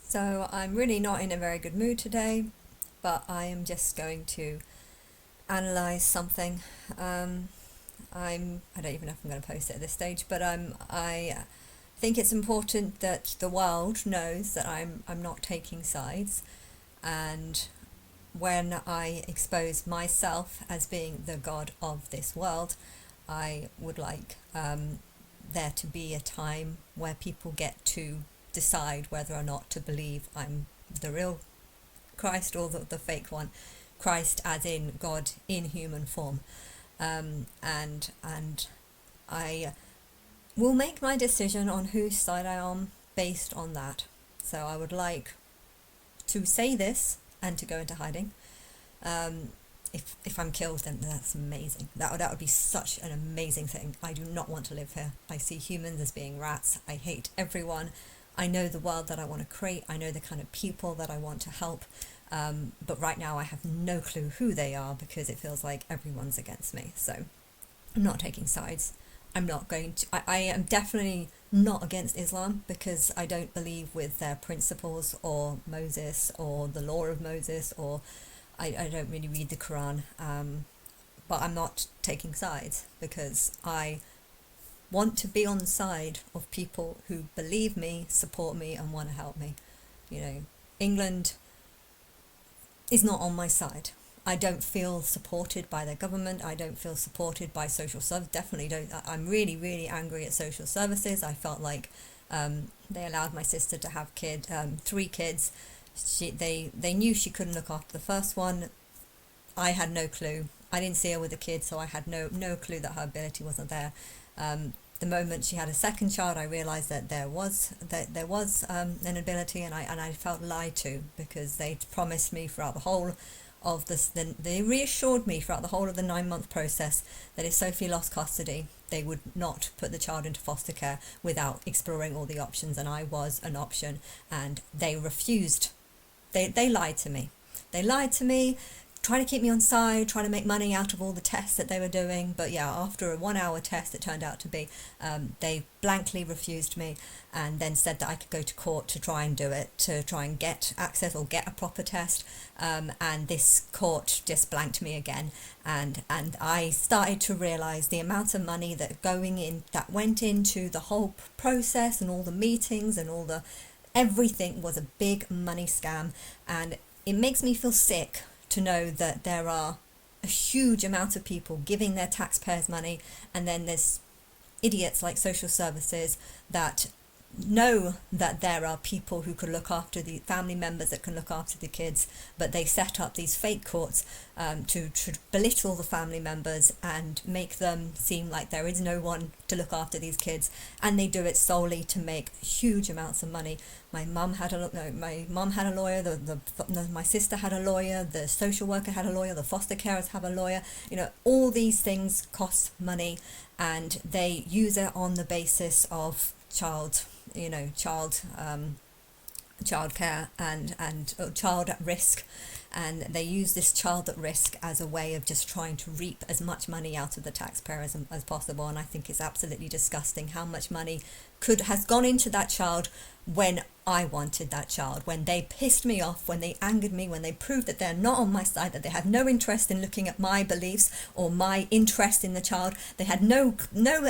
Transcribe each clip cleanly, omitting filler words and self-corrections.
So I'm really not in a very good mood today, but I am just going to analyze something. I don't even know if I'm going to post it at this stage, but I think it's important that the world knows that I'm not taking sides, and when I expose myself as being the god of this world, I would like there to be a time where people get to decide whether or not to believe I'm the real Christ or the fake one. Christ as in God in human form. And I will make my decision on whose side I am based on that. So I would like to say this and to go into hiding. If I'm killed, then that's amazing. That would be such an amazing thing. I do not want to live here. I see humans as being rats. I hate everyone. I know the world that I want to create. I know the kind of people that I want to help. But right now I have no clue who they are because it feels like everyone's against me. So I'm not taking sides. I'm not going to... I am definitely not against Islam because I don't believe with their principles or Moses or the law of Moses, or I don't really read the Quran. But I'm not taking sides because I want to be on the side of people who believe me, support me, and want to help me. You know, England is not on my side. I don't feel supported by their government. I don't feel supported by social service. Definitely don't. I'm really, really angry at social services. I felt like they allowed my sister to have 3 kids. They knew she couldn't look after the first one. I had no clue. I didn't see her with a kid, so I had no clue that her ability wasn't there. The moment she had a second child, I realised that there was an ability, and I felt lied to because they promised me throughout the whole of this. Then they reassured me throughout the whole of the 9-month process that if Sophie lost custody, they would not put the child into foster care without exploring all the options, and I was an option, and they refused. They lied to me. They lied to me, trying to keep me on side, trying to make money out of all the tests that they were doing. But yeah, after a 1-hour test, it turned out to be, they blankly refused me and then said that I could go to court to try and do it, to try and get access or get a proper test. And this court just blanked me again. And I started to realise the amount of money that went into the whole process and all the meetings and everything was a big money scam. And it makes me feel sick to know that there are a huge amount of people giving their taxpayers money, and then there's idiots like social services that know that there are people who could look after the family members that can look after the kids, but they set up these fake courts to belittle the family members and make them seem like there is no one to look after these kids, and they do it solely to make huge amounts of money. My mum had a lawyer, my sister had a lawyer, the social worker had a lawyer, the foster carers have a lawyer. You know, all these things cost money, and they use it on the basis of child care and child at risk, and they use this child at risk as a way of just trying to reap as much money out of the taxpayer as possible. And I think it's absolutely disgusting how much money has gone into that child when I wanted that child, when they pissed me off, when they angered me, when they proved that they're not on my side, that they had no interest in looking at my beliefs or my interest in the child. They had no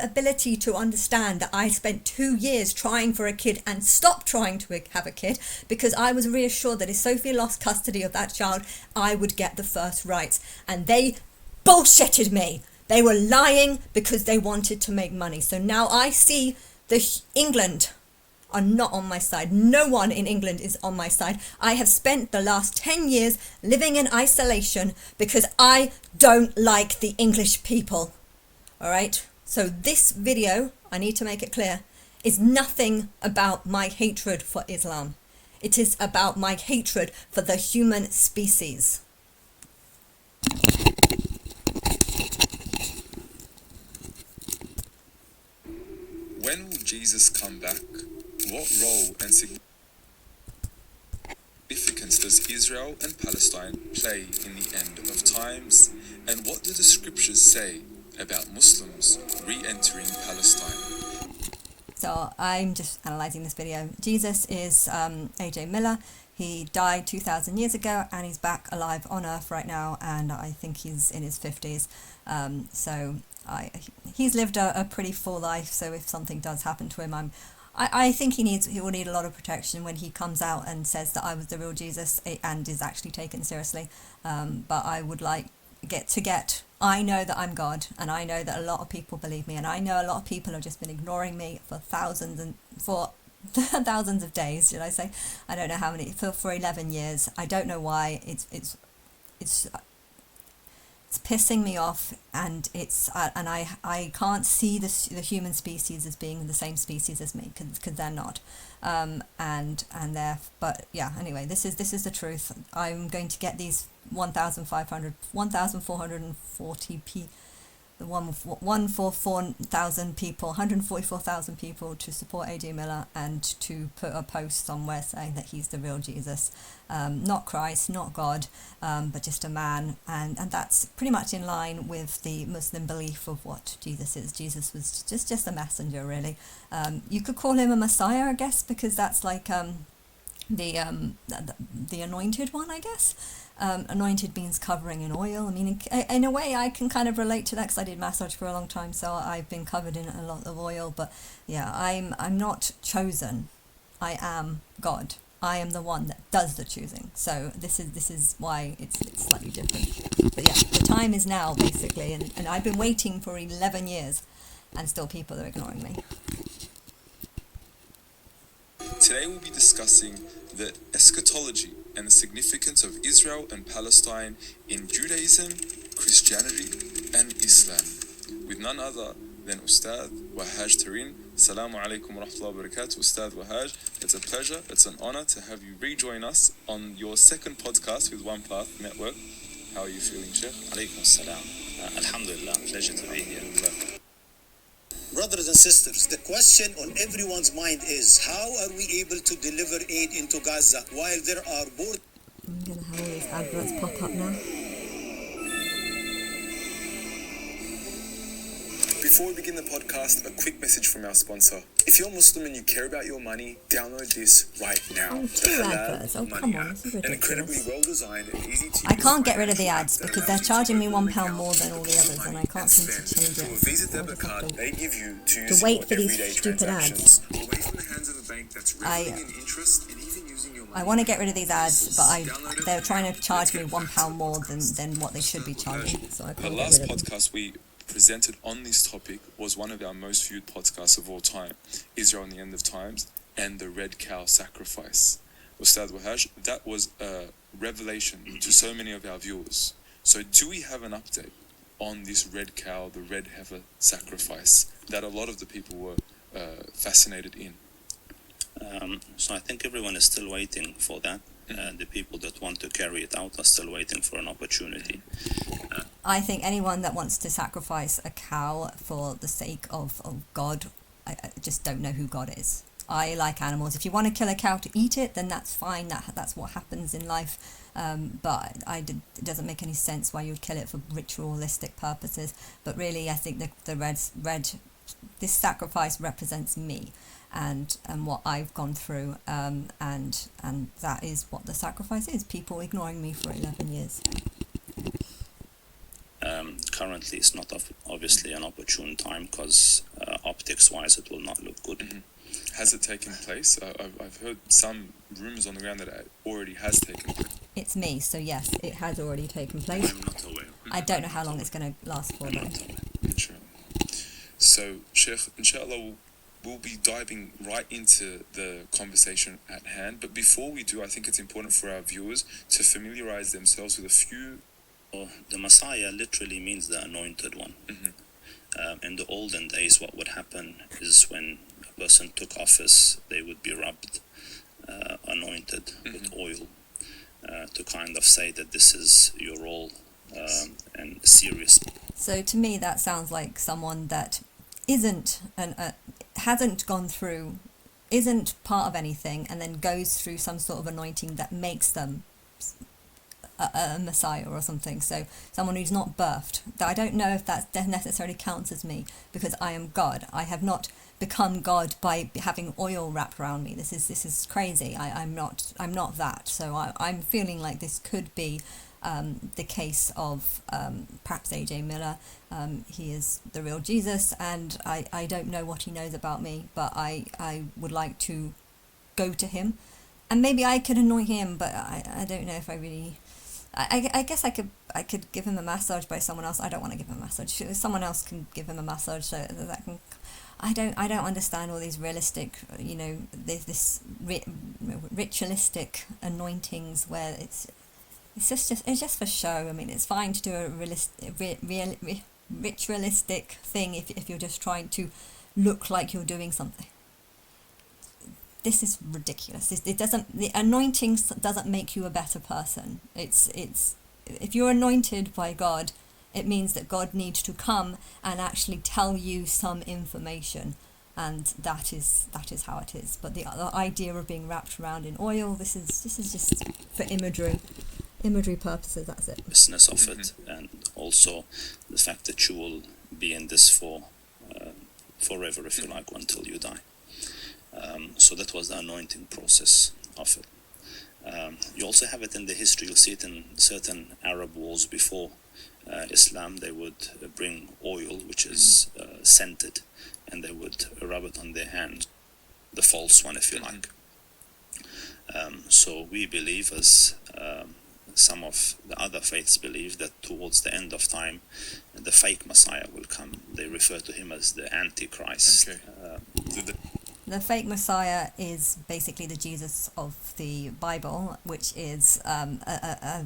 ability to understand that I spent 2 years trying for a kid and stopped trying to have a kid because I was reassured that if Sophie lost custody of that child, I would get the first rights. And they bullshitted me. They were lying because they wanted to make money. So now I see England are not on my side. No one in England is on my side. I have spent the last 10 years living in isolation because I don't like the English people. All right? So this video, I need to make it clear, is nothing about my hatred for Islam. It is about my hatred for the human species. When will Jesus come back? What role and significance does Israel and Palestine play in the end of times? And what do the scriptures say about Muslims re-entering Palestine? So I'm just analysing this video. Jesus is A.J. Miller. He died 2,000 years ago and he's back alive on Earth right now, and I think he's in his 50s. He's lived a pretty full life, so if something does happen to him, I think he will need a lot of protection when he comes out and says that I was the real Jesus and is actually taken seriously. But I would like I know that I'm God, and I know that a lot of people believe me, and I know a lot of people have just been ignoring me for thousands of days, should I say? I don't know how many, for 11 years. I don't know why. It's pissing me off, and I can't see the human species as being the same species as me, because they're not. But yeah, anyway, this is the truth. I'm going to get these 1,440 the 144,000 people, 144,000 people to support A.J. Miller and to put a post somewhere saying that he's the real Jesus, not Christ, not God, but just a man, and that's pretty much in line with the Muslim belief of what Jesus is. Jesus was just a messenger, really. You could call him a Messiah, I guess, because that's like the anointed one, I guess. Anointed means covering in oil. I mean, in a way, I can kind of relate to that because I did massage for a long time, so I've been covered in a lot of oil. But yeah, I'm not chosen. I am God. I am the one that does the choosing. So this is why it's slightly different. But yeah, the time is now, basically, and I've been waiting for 11 years, and still people are ignoring me. Today we'll be discussing the eschatology and the significance of Israel and Palestine in Judaism, Christianity and Islam with none other than Ustad Wahaj Tareen. Assalamu alaikum wa rahmatullahi wa barakatuh. Ustad Wahaj, it's a pleasure, it's an honor to have you rejoin us on your second podcast with One Path Network. How are you feeling, Sheikh? Alaikum salam. Alhamdulillah, pleasure to be here. Brothers and sisters, the question on everyone's mind is, how are we able to deliver aid into Gaza while there are borders? I'm going to have all these adverts pop up now. Before we begin the podcast, a quick message from our sponsor. If you're Muslim and you care about your money, download this right now. Oh, two adverts. Oh, come on, this is An incredibly ridiculous. well-designed and easy to use. I can't get rid of the ads because they're charging me £1 more than all the others, and I can't seem to change To a it. Visa So I debit just have card to they give you to wait support for these everyday stupid ads. transactions. Away from the hands of a bank that's reveling in interest and even using your money. I want to get rid of these ads, but they're trying to charge me £1 more than what they should be charging. So I The can't get last rid of them. podcast we presented on this topic was one of our most viewed podcasts of all time, Israel and the End of Times and the Red Cow Sacrifice. Ustad Wahaj, that was a revelation to so many of our viewers. So do we have an update on this red cow, the red heifer sacrifice that a lot of the people were fascinated in? So I think everyone is still waiting for that. The people that want to carry it out are still waiting for an opportunity. I think anyone that wants to sacrifice a cow for the sake of God, I just don't know who God is. I like animals. If you want to kill a cow to eat it, then that's fine. That's what happens in life. But it doesn't make any sense why you would kill it for ritualistic purposes. But really, I think this sacrifice represents me and what I've gone through. And that is what the sacrifice is. People ignoring me for 11 years. Currently, it's not obviously an opportune time because optics-wise, it will not look good. Mm-hmm. Has it taken place? I've heard some rumors on the ground that it already has taken place. It's me, so yes, it has already taken place. I'm not aware. I don't know how long it's going to last for, I'm though. not aware. Inshallah. So, Sheikh, inshallah, we'll be diving right into the conversation at hand. But before we do, I think it's important for our viewers to familiarize themselves with a few. The Messiah literally means the anointed one. In the olden days, what would happen is when a person took office, they would be rubbed, anointed with oil to kind of say that this is your role and serious. So to me, that sounds like someone that hasn't gone through, isn't part of anything, and then goes through some sort of anointing that makes them a Messiah or something. So someone who's not birthed. I don't know if that necessarily counts as me, because I am God. I have not become God by having oil wrapped around me. This is crazy. I'm not that. So I'm feeling like this could be the case of perhaps AJ Miller. He is the real Jesus, and I don't know what he knows about me, but I would like to go to him, and maybe I could annoy him, but I don't know if I really. I guess I could give him a massage by someone else. I don't want to give him a massage. Someone else can give him a massage, so that can. I don't understand all these realistic, this ritualistic anointings where it's just for show. I mean, it's fine to do a ritualistic thing if you're just trying to look like you're doing something. This is ridiculous. The anointing doesn't make you a better person. It's if you're anointed by God, it means that God needs to come and actually tell you some information, and that is how it is. But the idea of being wrapped around in oil, this is just for imagery purposes. That's it. Business of it, and also the fact that you will be in this for forever, if you like, until you die. So that was the anointing process of it. You also have it in the history. You'll see it in certain Arab wars before Islam. They would bring oil, which is scented, and they would rub it on their hands, the false one, if you like. So we believe, as some of the other faiths believe, that towards the end of time, the fake Messiah will come. They refer to him as the Antichrist. Okay. The fake Messiah is basically the Jesus of the Bible, which is a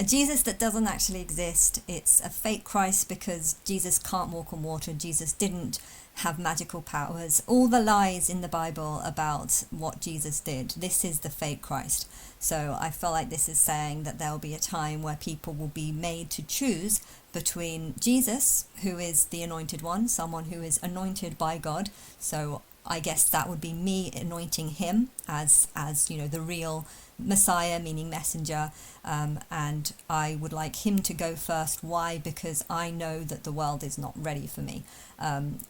Jesus that doesn't actually exist. It's a fake Christ because Jesus can't walk on water. Jesus didn't have magical powers. All the lies in the Bible about what Jesus did, this is the fake Christ. So I feel like this is saying that there will be a time where people will be made to choose between Jesus, who is the anointed one, someone who is anointed by God. So I guess that would be me anointing him as the real Messiah, meaning messenger, and I would like him to go first. Why? Because I know that the world is not ready for me.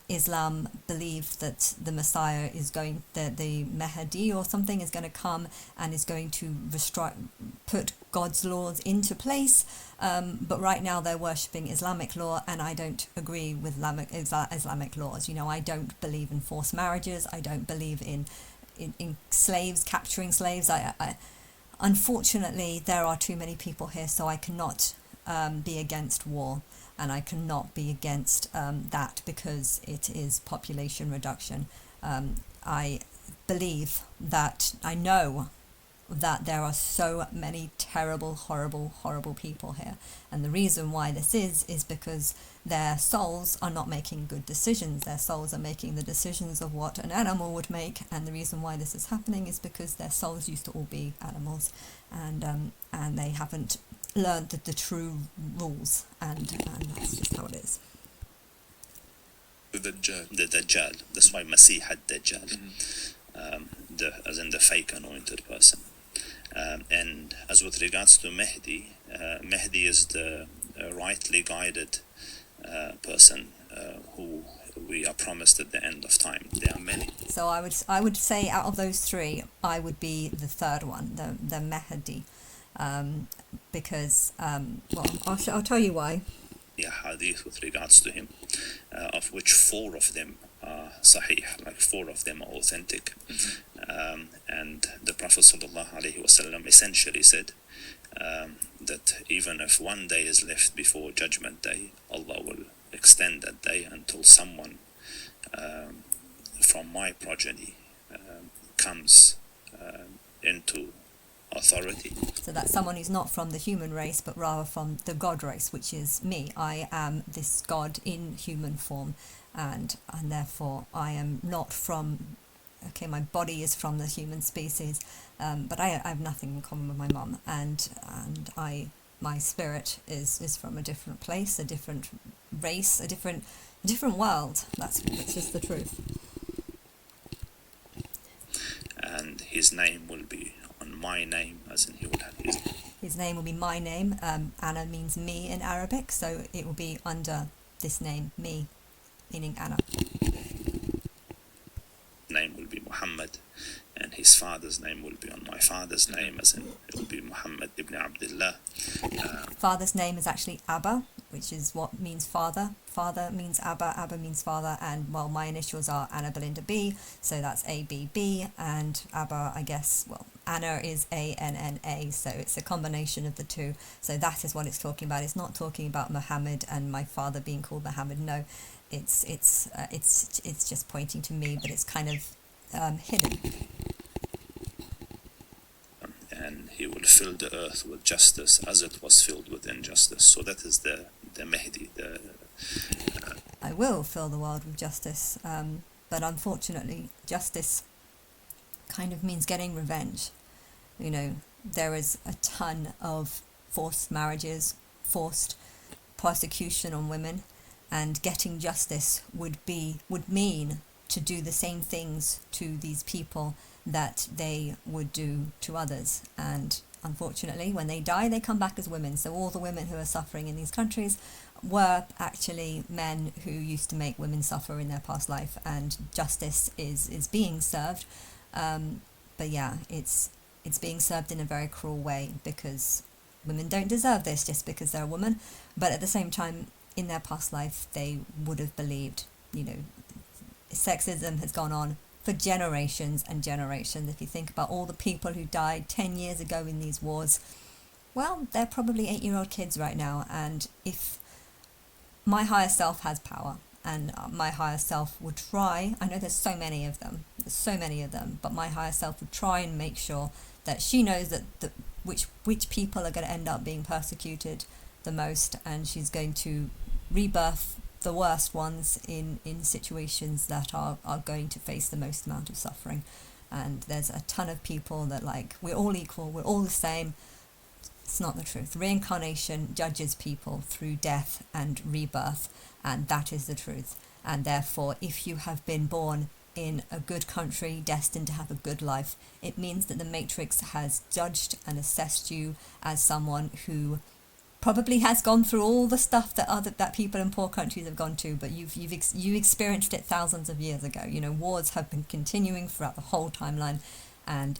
Islam believe that the Messiah is going, the Mahdi or something is going to come and is going to put God's laws into place, but right now they're worshipping Islamic law, and I don't agree with Islamic laws. I don't believe in forced marriages. I don't believe in slaves, capturing slaves. I unfortunately, there are too many people here, so I cannot be against war, and I cannot be against that because it is population reduction. I believe that I know that there are so many terrible, horrible people here, and the reason why this is because their souls are not making good decisions. Their souls are making the decisions of what an animal would make, and the reason why this is happening is because their souls used to all be animals, and they haven't learned the true rules, and that's just how it is. The Dajjal. The Dajjal. That's why Masih had Dajjal, as in the fake anointed person. And as with regards to Mahdi, Mahdi is the rightly guided person who we are promised at the end of time. There are many. So I would say out of those three, I would be the third one, the Mahdi, because I'll tell you why. Hadith with regards to him, of which 4 of them are sahih, like 4 of them are authentic. And the Prophet ﷺ essentially said that even if one day is left before Judgment Day, Allah will extend that day until someone from my progeny comes into authority. So that's someone who's not from the human race, but rather from the God race, which is me. I am this God in human form, and therefore I am not from. Okay, my body is from the human species, but I have nothing in common with my mum, and my spirit is from a different place, a different race, a different world. That's just the truth. And his name will be on my name, as in he will have his name. His name will be my name. Anna means me in Arabic, so it will be under this name, me, meaning Anna. father's name will be on my father's name, as in it will be Muhammad ibn Abdullah. Father's name is actually Abba, which is what means father. Father means Abba, Abba means father, and well, my initials are Anna Belinda B, so that's ABB, and Abba, I guess, well, Anna is ANNA, so it's a combination of the two. So that is what it's talking about. It's not talking about Muhammad and my father being called Muhammad. No, it's just pointing to me, but it's kind of hidden. And he will fill the earth with justice as it was filled with injustice. So that is the Mahdi. I will fill the world with justice, but unfortunately, justice kind of means getting revenge. You know, there is a ton of forced marriages, forced persecution on women, and getting justice would mean to do the same things to these people that they would do to others. And unfortunately, when they die, they come back as women. So all the women who are suffering in these countries were actually men who used to make women suffer in their past life, and justice is being served. But yeah, it's being served in a very cruel way, because women don't deserve this just because they're a woman. But at the same time, in their past life, they would have believed, you know, sexism has gone on for generations and generations. If you think about all the people who died 10 years ago in these wars, well, they're probably 8-year-old kids right now. And if my higher self has power, and my higher self would try, I know there's so many of them, but my higher self would try and make sure that she knows that which people are going to end up being persecuted the most, and she's going to rebirth the worst ones in situations that are going to face the most amount of suffering. And there's a ton of people that, like, we're all equal, we're all the same. It's not the truth. Reincarnation judges people through death and rebirth, and that is the truth. And therefore, if you have been born in a good country, destined to have a good life, it means that the Matrix has judged and assessed you as someone who probably has gone through all the stuff that people in poor countries have gone to, but you experienced it thousands of years ago. You know, wars have been continuing throughout the whole timeline, and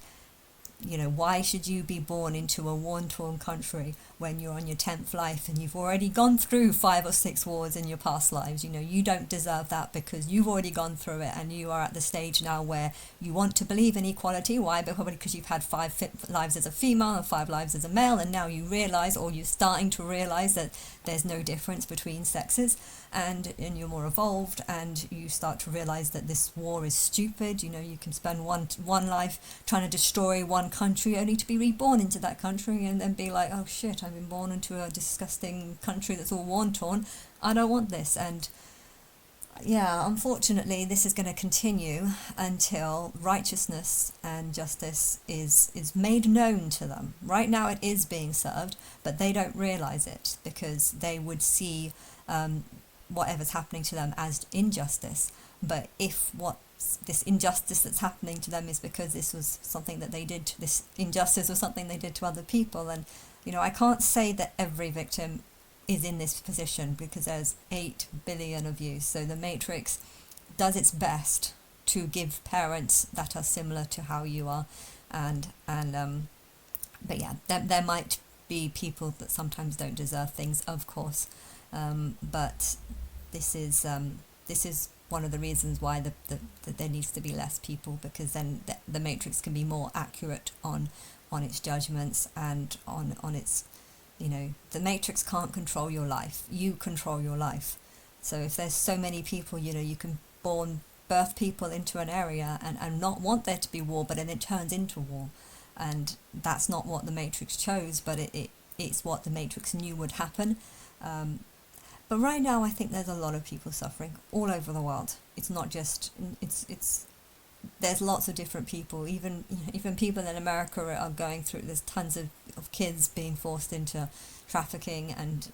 you know, why should you be born into a war-torn country when you're on your 10th life and you've already gone through 5 or 6 wars in your past lives? You know, you don't deserve that, because you've already gone through it, and you are at the stage now where you want to believe in equality. Why? Because you've had 5 lives as a female and 5 lives as a male, and now you realise, or you're starting to realise, that there's no difference between sexes, and you're more evolved, and you start to realise that this war is stupid. You know, you can spend one life trying to destroy one country only to be reborn into that country and then be like, oh shit, I've been born into a disgusting country that's all war-torn. I don't want this. And yeah, unfortunately, this is going to continue until righteousness and justice is made known to them. Right now it is being served, but they don't realise it, because they would see whatever's happening to them as injustice. But if this injustice that's happening to them is because this was something that they did, this injustice was something they did to other people, and you know, I can't say that every victim is in this position, because there's 8 billion of you. So the Matrix does its best to give parents that are similar to how you are, but yeah, there might be people that sometimes don't deserve things, of course, but this is one of the reasons why there needs to be less people, because then the Matrix can be more accurate on its judgments and on its, you know, the Matrix can't control your life. You control your life. So if there's so many people, you know, you can birth people into an area and not want there to be war, but then it turns into war. And that's not what the Matrix chose, but it's what the Matrix knew would happen. But right now, I think there's a lot of people suffering all over the world. It's not just, there's lots of different people. Even people in America are going through, there's tons of kids being forced into trafficking and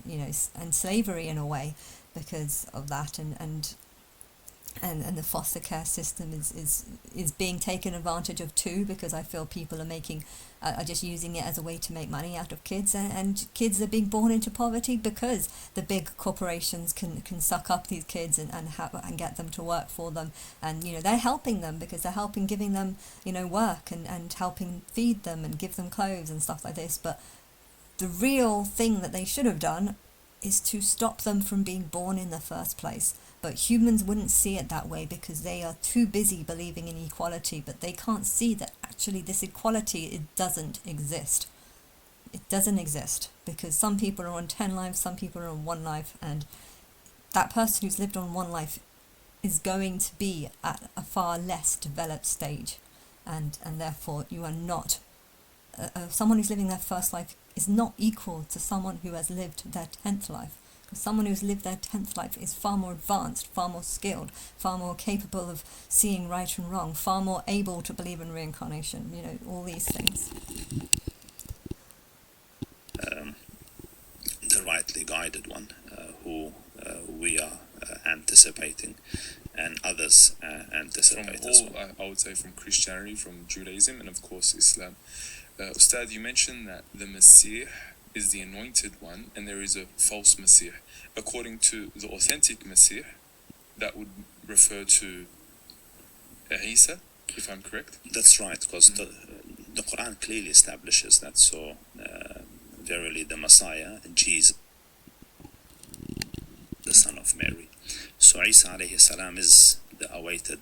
you know, and slavery in a way because of that. And and the foster care system is being taken advantage of too, because I feel people are just using it as a way to make money out of kids, and kids are being born into poverty because the big corporations can suck up these kids and get them to work for them, and they're helping them because they're helping giving them work and helping feed them and give them clothes and stuff like this. But the real thing that they should have done is to stop them from being born in the first place. But humans wouldn't see it that way because they are too busy believing in equality, but they can't see that actually this equality, it doesn't exist. It doesn't exist because some people are on 10 lives, some people are on 1 life, and that person who's lived on 1 life is going to be at a far less developed stage, and therefore you are not someone who's living their first life is not equal to someone who has lived their 10th life. Because someone who's lived their 10th life is far more advanced, far more skilled, far more capable of seeing right and wrong, far more able to believe in reincarnation, all these things. The rightly guided one, who we are anticipating, and others anticipate from as all, well. I would say from Christianity, from Judaism, and of course Islam. Ustad, you mentioned that the Messiah is the anointed one and there is a false Messiah. According to the authentic Messiah, that would refer to Isa, if I'm correct? That's right, because the Quran clearly establishes that. So, verily the Messiah, Jesus, the son of Mary. So Isa alayhi salam is the awaited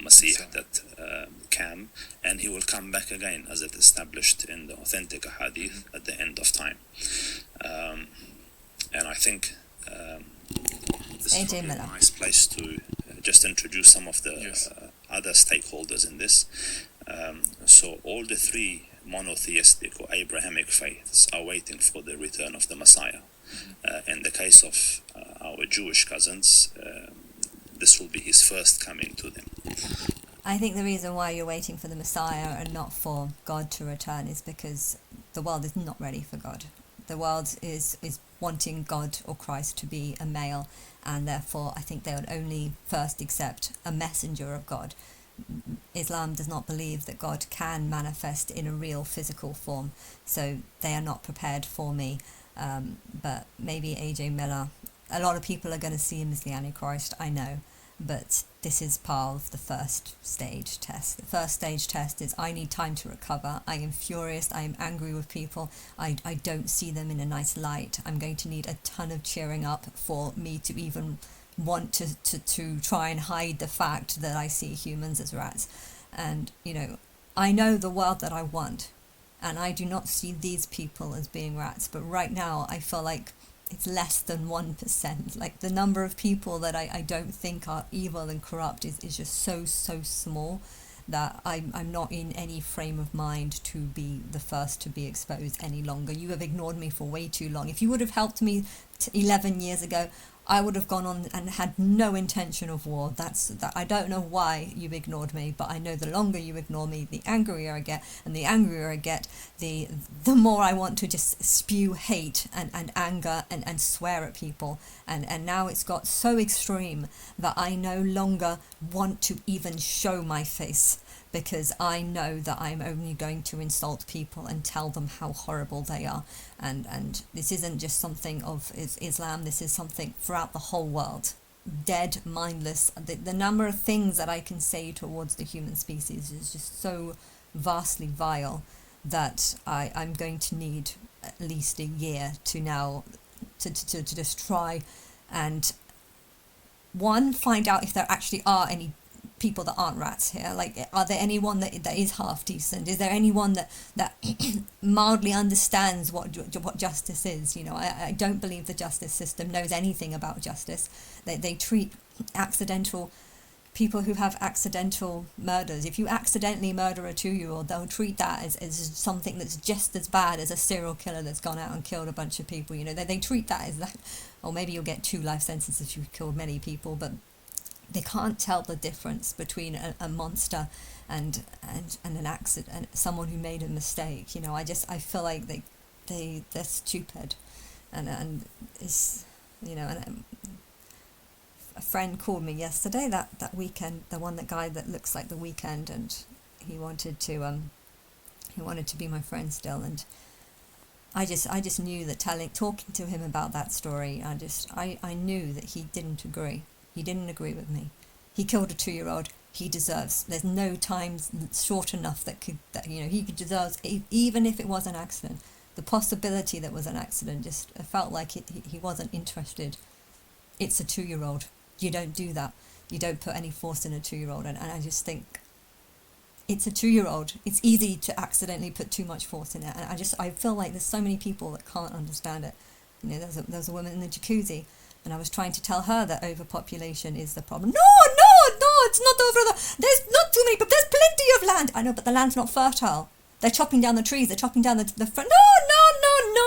Messiah that came, and he will come back again, as it established in the authentic hadith at the end of time. And I think this is a nice place to just introduce some of the other stakeholders in this. So all the 3 monotheistic or Abrahamic faiths are waiting for the return of the Messiah. In the case of our Jewish cousins, this will be his first coming to them. I think the reason why you're waiting for the Messiah and not for God to return is because the world is not ready for God. The world is wanting God or Christ to be a male, and therefore I think they would only first accept a messenger of God. Islam does not believe that God can manifest in a real physical form, so they are not prepared for me. But maybe AJ Miller, a lot of people are going to see him as the Antichrist, I know, but this is part of the first stage test. The first stage test is I need time to recover. I am furious. I am angry with people. I don't see them in a nice light. I'm going to need a ton of cheering up for me to even want to try and hide the fact that I see humans as rats. And, I know the world that I want, and I do not see these people as being rats. But right now, I feel like it's less than 1%. Like the number of people that I don't think are evil and corrupt is just so small that I'm not in any frame of mind to be the first to be exposed any longer. You have ignored me for way too long. If you would have helped me 11 years ago, I would have gone on and had no intention of war. That I don't know why you've ignored me, but I know the longer you ignore me, the angrier I get, and the angrier I get, the more I want to just spew hate and anger and swear at people. And now it's got so extreme that I no longer want to even show my face, because I know that I'm only going to insult people and tell them how horrible they are. And this isn't just something of Islam, this is something throughout the whole world. Dead, mindless. The number of things that I can say towards the human species is just so vastly vile that I'm going to need at least a year to now to just try and find out if there actually are any people that aren't rats here. Like, are there anyone that is half decent? Is there anyone that mildly understands what justice is? I don't believe the justice system knows anything about justice. They treat accidental people who have accidental murders. If you accidentally murder a 2-year-old, they'll treat that as something that's just as bad as a serial killer that's gone out and killed a bunch of people. They treat that as that, or maybe you'll get 2 life sentences if you've killed many people, but they can't tell the difference between a monster and an accident, someone who made a mistake. I feel like they're stupid, and it's and friend called me yesterday, that weekend, the guy that looks like The Weeknd, and he wanted to be my friend still, and I just knew that talking to him about that story, I knew that he didn't agree. He didn't agree with me. He killed a 2-year-old. He deserves. There's no time short enough he deserves, even if it was an accident. The possibility that was an accident just felt like he wasn't interested. It's a 2-year-old. You don't do that. You don't put any force in a 2-year-old. And I just think it's a 2-year-old. It's easy to accidentally put too much force in it. And I feel like there's so many people that can't understand it. There's a woman in the jacuzzi, and I was trying to tell her that overpopulation is the problem. No, it's not there's not too many people. There's plenty of land. I know, but the land's not fertile. They're chopping down the trees. They're chopping down the front. No.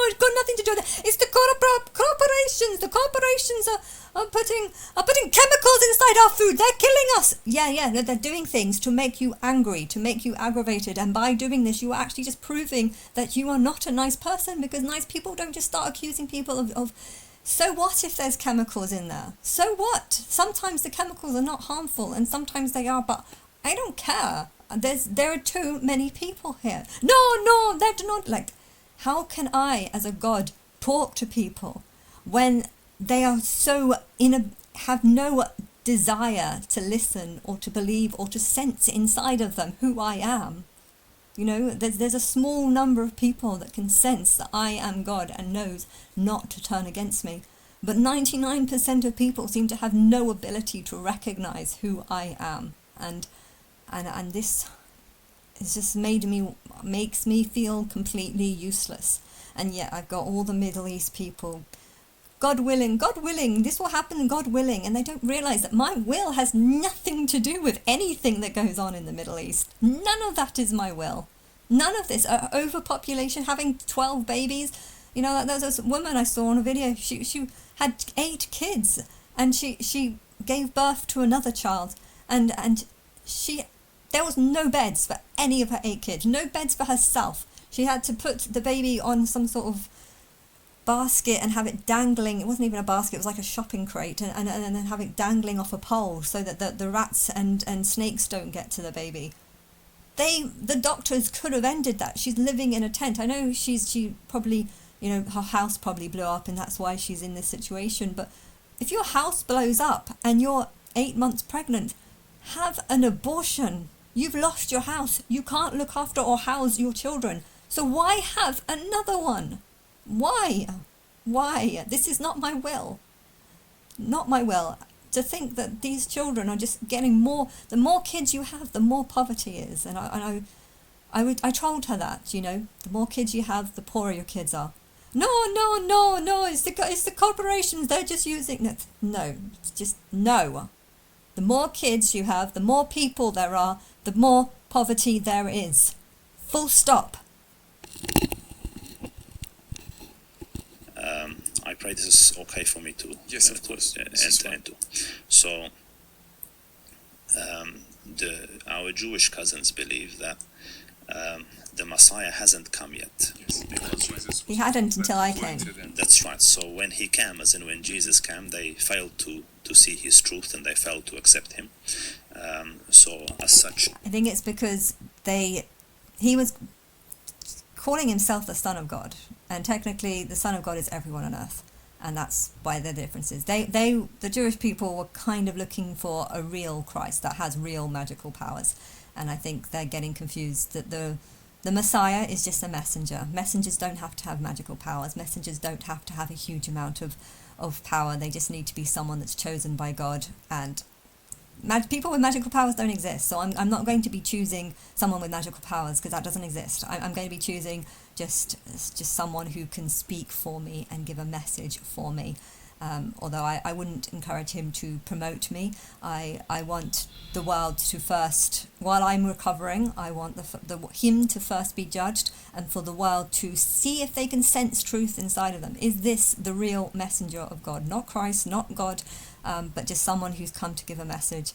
It's got nothing to do with it. It's the corporations. The corporations are putting chemicals inside our food. They're killing us. Yeah. They're doing things to make you angry, to make you aggravated. And by doing this, you are actually just proving that you are not a nice person, because nice people don't just start accusing people of so what if there's chemicals in there? So what? Sometimes the chemicals are not harmful, and sometimes they are, but I don't care. There are too many people here. No, they're not. Like, how can I, as a God, talk to people when they are have no desire to listen or to believe or to sense inside of them who I am? There's a small number of people that can sense that I am God and knows not to turn against me. But 99% of people seem to have no ability to recognize who I am. And this has just makes me feel completely useless. And yet I've got all the Middle East people, God willing, this will happen, God willing. And they don't realize that my will has nothing to do with anything that goes on in the Middle East. None of that is my will. None of this. Overpopulation, having 12 babies. There was a woman I saw on a video. She had 8 kids, and she gave birth to another child. And there was no beds for any of her 8 kids. No beds for herself. She had to put the baby on some sort of basket and have it dangling. It wasn't even a basket, it was like a shopping crate, and then have it dangling off a pole so that the rats and snakes don't get to the baby. The doctors could have ended that. She's living in a tent. I know she probably, her house probably blew up, and that's why she's in this situation. But if your house blows up and you're 8 months pregnant, have an abortion. You've lost your house. You can't look after or house your children. So why have another one? Why? This is not my will. Not my will. To think that these children are just getting more. The more kids you have, the more poverty is. And I told her that, the more kids you have, the poorer your kids are. No. It's the corporations. They're just using it. No, just no. The more kids you have, the more people there are, the more poverty there is. Full stop. I pray this is okay for me to Yes, of course. enter into. So, our Jewish cousins believe that the Messiah hasn't come yet. Yes, because Jesus He hadn't until I came. That's right. So when he came, as in when Jesus came, they failed to see his truth, and they failed to accept him. So as such, I think it's because he was calling himself the Son of God, and technically the Son of God is everyone on earth, and that's why the difference is. The Jewish people were kind of looking for a real Christ that has real magical powers, and I think they're getting confused that the Messiah is just a messenger. Messengers don't have to have magical powers. Messengers don't have to have a huge amount of power. They just need to be someone that's chosen by God, and people with magical powers don't exist. So I'm not going to be choosing someone with magical powers, because that doesn't exist. I'm going to be choosing just someone who can speak for me and give a message for me. Although I wouldn't encourage him to promote me. I want the world to first, while I'm recovering, I want him to first be judged, and for the world to see if they can sense truth inside of them. Is this the real messenger of God? Not Christ, not God, but just someone who's come to give a message.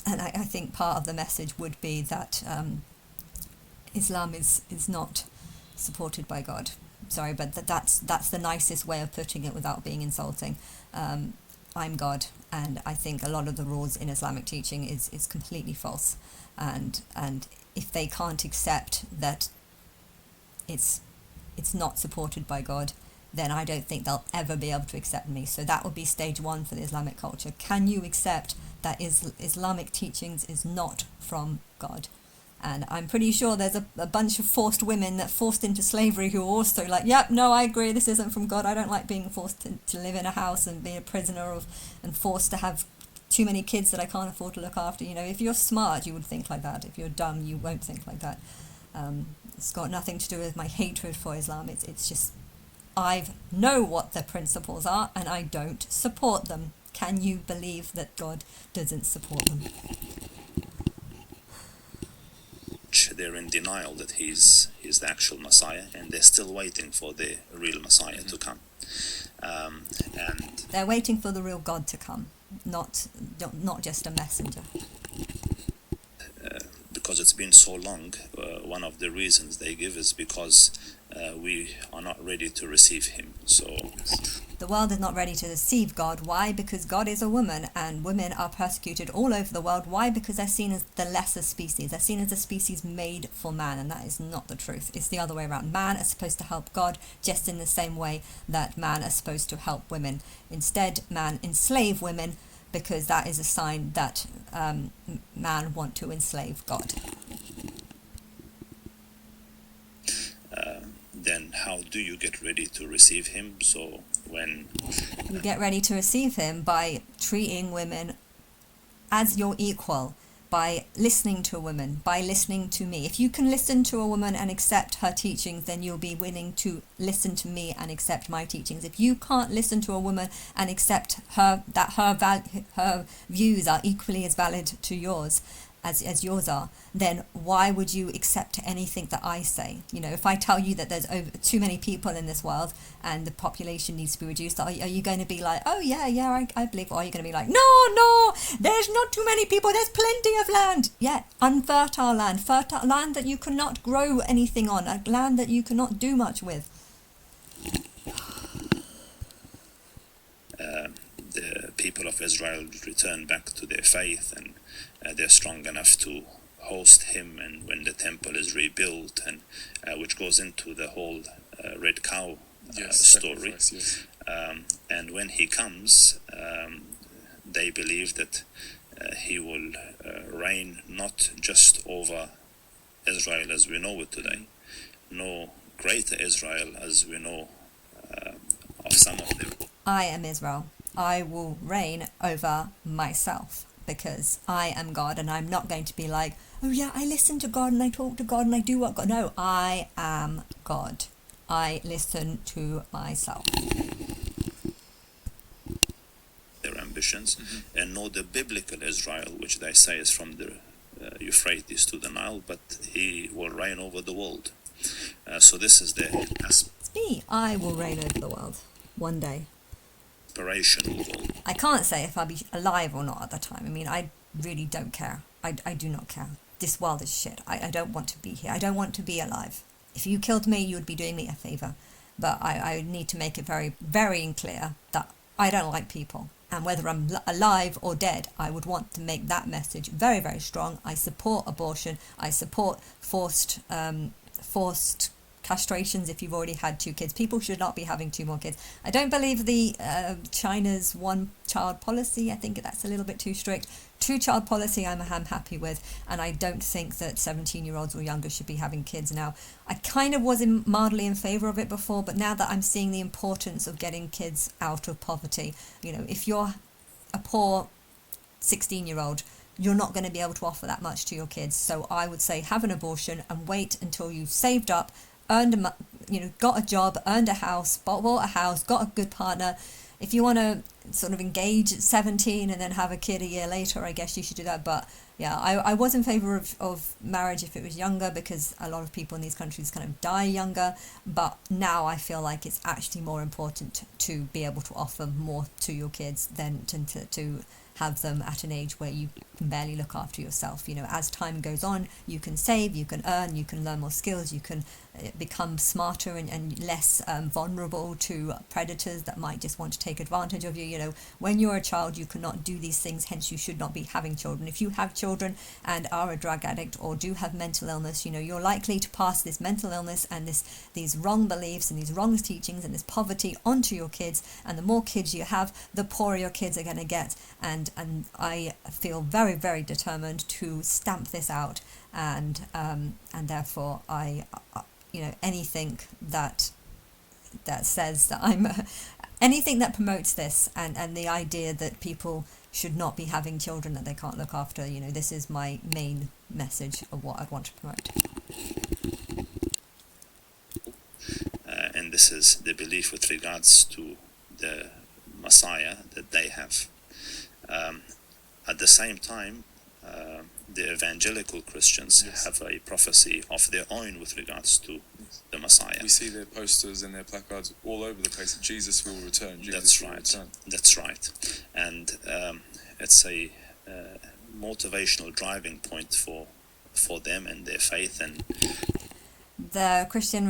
And I think part of the message would be that Islam is not supported by God. Sorry, but that's the nicest way of putting it without being insulting. I'm God, and I think a lot of the rules in Islamic teaching is completely false, and if they can't accept that it's not supported by God, then I don't think they'll ever be able to accept me. So that would be stage one for the Islamic culture. Can you accept that Islamic teachings is not from God? And I'm pretty sure there's a bunch of forced women that forced into slavery who are also like, yep, no, I agree, this isn't from God. I don't like being forced to live in a house and be a prisoner and forced to have too many kids that I can't afford to look after. You know, if you're smart, you would think like that. If you're dumb, you won't think like that. It's got nothing to do with my hatred for Islam. It's just I know what the principles are and I don't support them. Can you believe that God doesn't support them? They're in denial that he's the actual Messiah, and they're still waiting for the real Messiah to come. And they're waiting for the real God to come, not just a messenger. Because it's been so long, one of the reasons they give is because we are not ready to receive him. So the world is not ready to receive God. Why? Because God is a woman, and women are persecuted all over the world. Why? Because they're seen as the lesser species. They're seen as a species made for man, and that is not the truth. It's the other way around. Man is supposed to help God just in the same way that man is supposed to help women. Instead, man enslave women because that is a sign that man want to enslave God. Then how do you get ready to receive him? So when you get ready to receive him by treating women as your equal, by listening to a woman, by listening to me. If you can listen to a woman and accept her teachings, then you'll be willing to listen to me and accept my teachings. If you can't listen to a woman and accept her views are equally as valid to yours as yours are, then why would you accept anything that I say? You know, if I tell you that there's too many people in this world and the population needs to be reduced, are you going to be like, oh yeah, I believe, or are you going to be like, no, there's not too many people, there's plenty of land. Yeah, unfertile land, fertile land that you cannot grow anything on, a land that you cannot do much with. The people of Israel return back to their faith, and they're strong enough to host him, and when the temple is rebuilt, and which goes into the whole red cow story. Yes. And when he comes, they believe that he will reign not just over Israel as we know it today, no greater Israel as we know of some of them. I am Israel. I will reign over myself because I am God, and I'm not going to be like, oh yeah, I listen to God and I talk to God and I do what God. No, I am God. I listen to myself. Their ambitions, and know the biblical Israel, which they say is from the Euphrates to the Nile, but he will reign over the world. So this is the It's me. I will reign over the world one day. aspirational world. I can't say if I'll be alive or not at the time. I mean, I really don't care. I do not care. This world is shit. I don't want to be here. I don't want to be alive. If you killed me, you would be doing me a favour. But I need to make it very, very clear that I don't like people. And whether I'm alive or dead, I would want to make that message very, very strong. I support abortion. I support forced castrations if you've already had 2 kids. People should not be having 2 more kids. I don't believe the China's one-child policy. I think that's a little bit too strict. 2-child policy I'm happy with, and I don't think that 17-year-olds or younger should be having kids now. I kind of was mildly in favour of it before, but now that I'm seeing the importance of getting kids out of poverty, you know, if you're a poor 16-year-old, you're not going to be able to offer that much to your kids. So I would say have an abortion and wait until you've saved up, got a job, earned a house, bought a house, got a good partner. If you want to sort of engage at 17 and then have a kid a year later, I guess you should do that. But yeah, I was in favour of marriage if it was younger, because a lot of people in these countries kind of die younger. But now I feel like it's actually more important to be able to offer more to your kids than to have them at an age where you can barely look after yourself. You know, as time goes on, you can save, you can earn, you can learn more skills, you can become smarter and less vulnerable to predators that might just want to take advantage of you. You know, when you're a child, you cannot do these things, hence you should not be having children. If you have children and are a drug addict or do have mental illness, you know, you're likely to pass this mental illness and these wrong beliefs and these wrong teachings and this poverty onto your kids. And the more kids you have, the poorer your kids are going to get. And I feel very, very determined to stamp this out. And therefore I you know, anything that says that I'm anything that promotes this and the idea that people should not be having children that they can't look after, you know, this is my main message of what I want to promote. And this is the belief with regards to the Messiah that they have. At the same time, the evangelical Christians have a prophecy of their own with regards to the Messiah. We see their posters and their placards all over the place. Jesus will return. Jesus will return. That's right. And it's a motivational driving point for them and their faith. And the Christian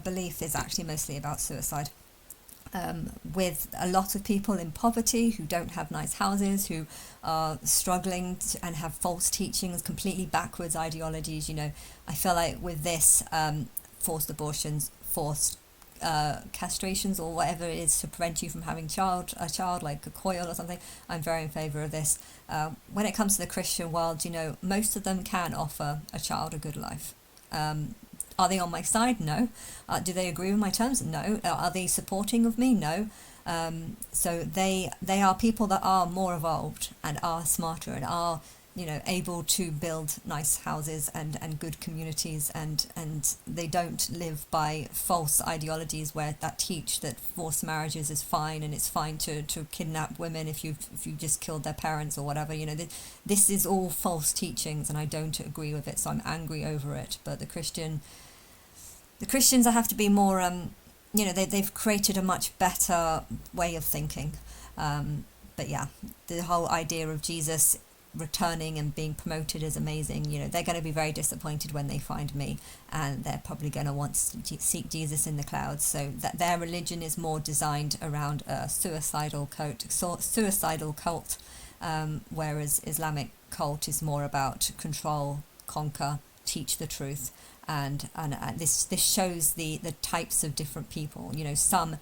belief is actually mostly about suicide. With a lot of people in poverty who don't have nice houses, who are struggling and have false teachings, completely backwards ideologies. You know, I feel like with this, forced abortions, forced castrations or whatever it is to prevent you from having a child like a coil or something, I'm very in favour of this. When it comes to the Christian world, you know, most of them can offer a child a good life. Are they on my side? No. Do they agree with my terms? No. Are they supporting of me? No. So they are people that are more evolved and are smarter and are, you know, able to build nice houses and good communities, and they don't live by false ideologies that teach that forced marriages is fine and it's fine to kidnap women if you just killed their parents or whatever. You know, this is all false teachings and I don't agree with it, so I'm angry over it. But the Christians have to be more, you know, they've created a much better way of thinking. But yeah, the whole idea of Jesus returning and being promoted is amazing. You know, they're going to be very disappointed when they find me, and they're probably going to want to seek Jesus in the clouds. So that their religion is more designed around a suicidal cult, whereas Islamic cult is more about control, conquer, teach the truth. And this shows the types of different people. You know, some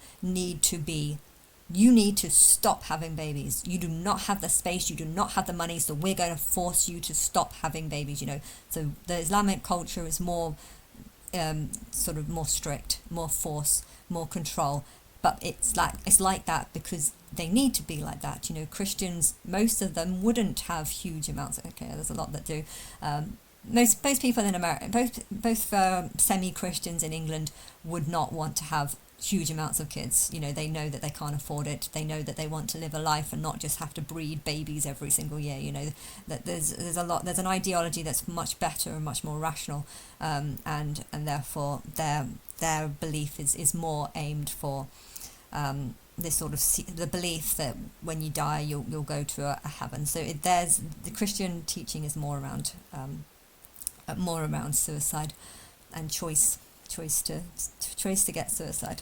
you need to stop having babies. You do not have the space, you do not have the money, so we're going to force you to stop having babies, you know. So the Islamic culture is more sort of more strict, more force, more control. But it's like that because they need to be like that. You know, Christians, most of them wouldn't have huge amounts. Okay, there's a lot that do. Most people in America, both semi-Christians in England would not want to have huge amounts of kids. You know, they know that they can't afford it. They know that they want to live a life and not just have to breed babies every single year. You know, that there's an ideology that's much better and much more rational, and therefore their belief is more aimed for this sort of the belief that when you die you'll go to a heaven. So the Christian teaching is more around suicide and choice to get suicide.